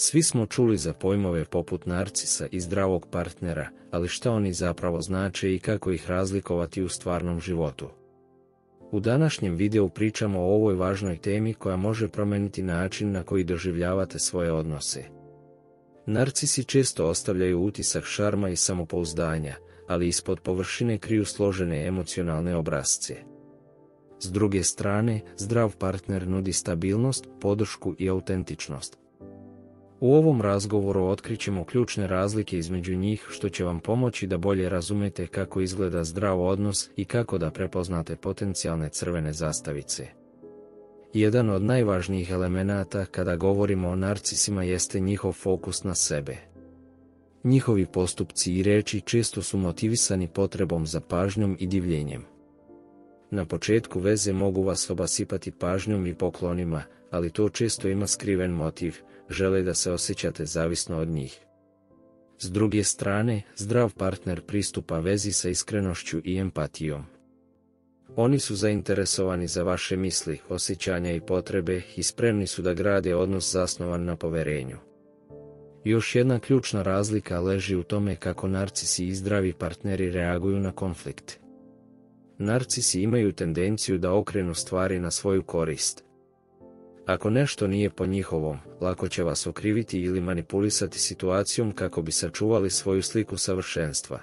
Svi smo čuli za pojmove poput narcisa i zdravog partnera, ali šta oni zapravo znače i kako ih razlikovati u stvarnom životu? U današnjem videu pričamo o ovoj važnoj temi koja može promijeniti način na koji doživljavate svoje odnose. Narcisi često ostavljaju utisak šarma i samopouzdanja, ali ispod površine kriju složene emocionalne obrasce. S druge strane, zdrav partner nudi stabilnost, podršku i autentičnost. U ovom razgovoru otkrićemo ključne razlike između njih, što će vam pomoći da bolje razumete kako izgleda zdrav odnos i kako da prepoznate potencijalne crvene zastavice. Jedan od najvažnijih elemenata kada govorimo o narcisima jeste njihov fokus na sebe. Njihovi postupci i reči često su motivisani potrebom za pažnjom i divljenjem. Na početku veze mogu vas obasipati pažnjom i poklonima, ali to često ima skriven motiv, žele da se osjećate zavisno od njih. S druge strane, zdrav partner pristupa vezi sa iskrenošću i empatijom. Oni su zainteresovani za vaše misli, osjećanja i potrebe i spremni su da grade odnos zasnovan na poverenju. Još jedna ključna razlika leži u tome kako narcisi i zdravi partneri reaguju na konflikt. Narcisi imaju tendenciju da okrenu stvari na svoju korist. Ako nešto nije po njihovom, lako će vas okriviti ili manipulisati situacijom kako bi sačuvali svoju sliku savršenstva.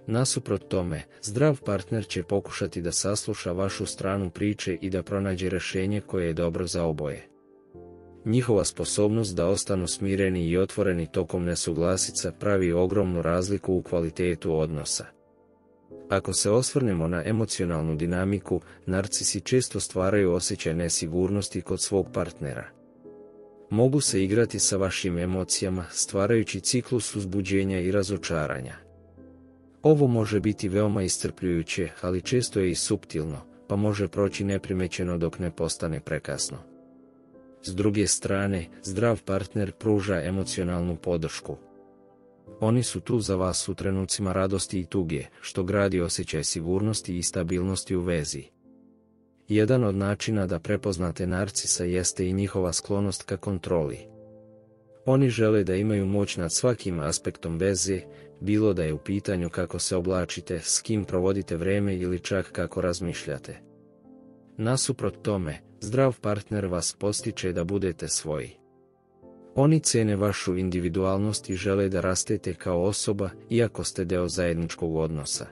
Nasuprot tome, zdrav partner će pokušati da sasluša vašu stranu priče i da pronađe rješenje koje je dobro za oboje. Njihova sposobnost da ostanu smireni i otvoreni tokom nesuglasica pravi ogromnu razliku u kvalitetu odnosa. Ako se osvrnemo na emocionalnu dinamiku, narcisi često stvaraju osjećaj nesigurnosti kod svog partnera. Mogu se igrati sa vašim emocijama, stvarajući ciklus uzbuđenja i razočaranja. Ovo može biti veoma iscrpljujuće, ali često je i suptilno, pa može proći neprimećeno dok ne postane prekasno. S druge strane, zdrav partner pruža emocionalnu podršku. Oni su tu za vas u trenucima radosti i tuge, što gradi osjećaj sigurnosti i stabilnosti u vezi. Jedan od načina da prepoznate narcisa jeste i njihova sklonost ka kontroli. Oni žele da imaju moć nad svakim aspektom veze, bilo da je u pitanju kako se oblačite, s kim provodite vreme ili čak kako razmišljate. Nasuprot tome, zdrav partner vas postiče da budete svoji. Oni cene vašu individualnost i žele da rastete kao osoba, iako ste deo zajedničkog odnosa.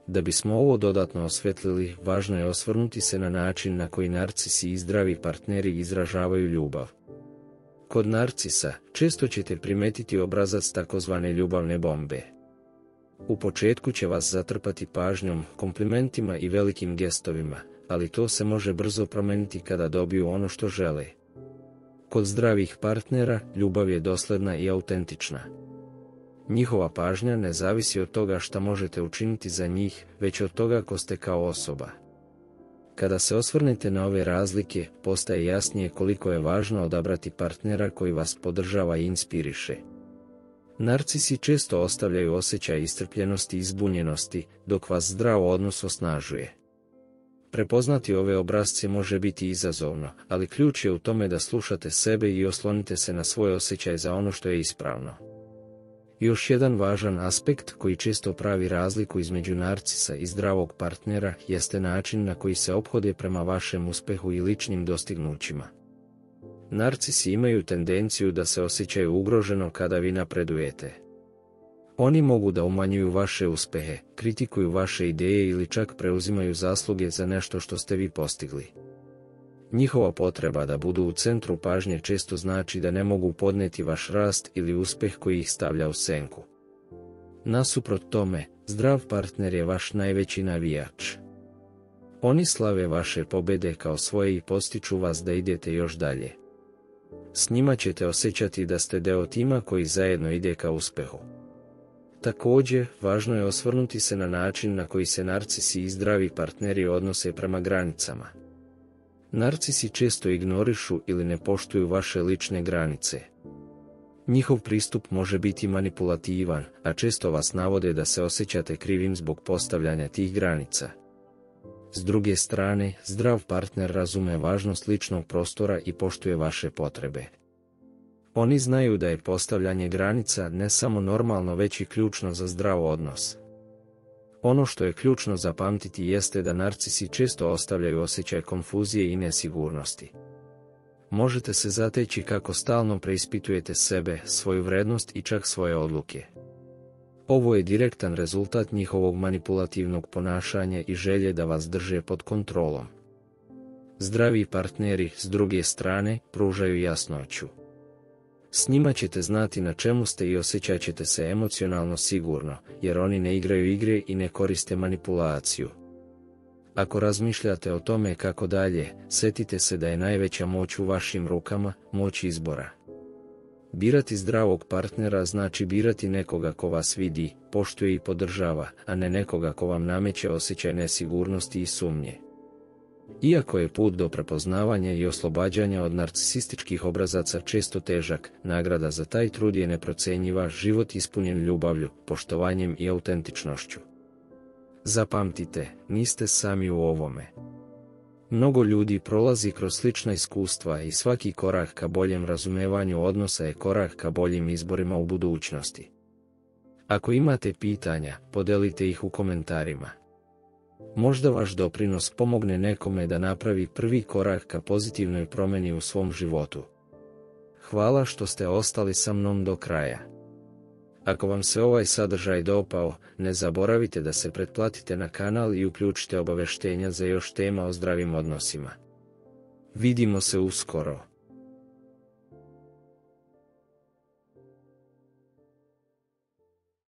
Da bismo ovo dodatno osvetlili, važno je osvrnuti se na način na koji narcisi i zdravi partneri izražavaju ljubav. Kod narcisa, često ćete primetiti obrazac takozvane ljubavne bombe. U početku će vas zatrpati pažnjom, komplimentima i velikim gestovima, ali to se može brzo promijeniti kada dobiju ono što žele. Kod zdravih partnera, ljubav je dosledna i autentična. Njihova pažnja ne zavisi od toga šta možete učiniti za njih, već od toga ko ste kao osoba. Kada se osvrnete na ove razlike, postaje jasnije koliko je važno odabrati partnera koji vas podržava i inspiriše. Narcisi često ostavljaju osjećaj iscrpljenosti i zbunjenosti, dok vas zdrav odnos osnažuje. Prepoznati ove obrasce može biti izazovno, ali ključ je u tome da slušate sebe i oslonite se na svoj osjećaj za ono što je ispravno. Još jedan važan aspekt koji često pravi razliku između narcisa i zdravog partnera jeste način na koji se ophode prema vašem uspehu i ličnim dostignućima. Narcisi imaju tendenciju da se osjećaju ugroženo kada vi napredujete. Oni mogu da umanjuju vaše uspehe, kritikuju vaše ideje ili čak preuzimaju zasluge za nešto što ste vi postigli. Njihova potreba da budu u centru pažnje često znači da ne mogu podneti vaš rast ili uspeh koji ih stavlja u senku. Nasuprot tome, zdrav partner je vaš najveći navijač. Oni slave vaše pobjede kao svoje i postiču vas da idete još dalje. S njima ćete osjećati da ste deo tima koji zajedno ide ka uspehu. Također, važno je osvrnuti se na način na koji se narcisi i zdravi partneri odnose prema granicama. Narcisi često ignorišu ili ne poštuju vaše lične granice. Njihov pristup može biti manipulativan, a često vas navode da se osjećate krivim zbog postavljanja tih granica. S druge strane, zdrav partner razume važnost ličnog prostora i poštuje vaše potrebe. Oni znaju da je postavljanje granica ne samo normalno već i ključno za zdrav odnos. Ono što je ključno zapamtiti jeste da narcisi često ostavljaju osjećaj konfuzije i nesigurnosti. Možete se zateći kako stalno preispitujete sebe, svoju vrednost i čak svoje odluke. Ovo je direktan rezultat njihovog manipulativnog ponašanja i želje da vas drže pod kontrolom. Zdravi partneri, s druge strane, pružaju jasnoću. S njima ćete znati na čemu ste i osjećat ćete se emocionalno sigurno, jer oni ne igraju igre i ne koriste manipulaciju. Ako razmišljate o tome kako dalje, sjetite se da je najveća moć u vašim rukama, moć izbora. Birati zdravog partnera znači birati nekoga ko vas vidi, poštuje i podržava, a ne nekoga ko vam nameće osjećaj nesigurnosti i sumnje. Iako je put do prepoznavanja i oslobađanja od narcisističkih obrazaca često težak, nagrada za taj trud je neprocjenjiva, život ispunjen ljubavlju, poštovanjem i autentičnošću. Zapamtite, niste sami u ovome. Mnogo ljudi prolazi kroz slična iskustva i svaki korak ka boljem razumevanju odnosa je korak ka boljim izborima u budućnosti. Ako imate pitanja, podelite ih u komentarima. Možda vaš doprinos pomogne nekome da napravi prvi korak ka pozitivnoj promjeni u svom životu. Hvala što ste ostali sa mnom do kraja. Ako vam se ovaj sadržaj dopao, ne zaboravite da se pretplatite na kanal i uključite obaveštenja za još tema o zdravim odnosima. Vidimo se uskoro.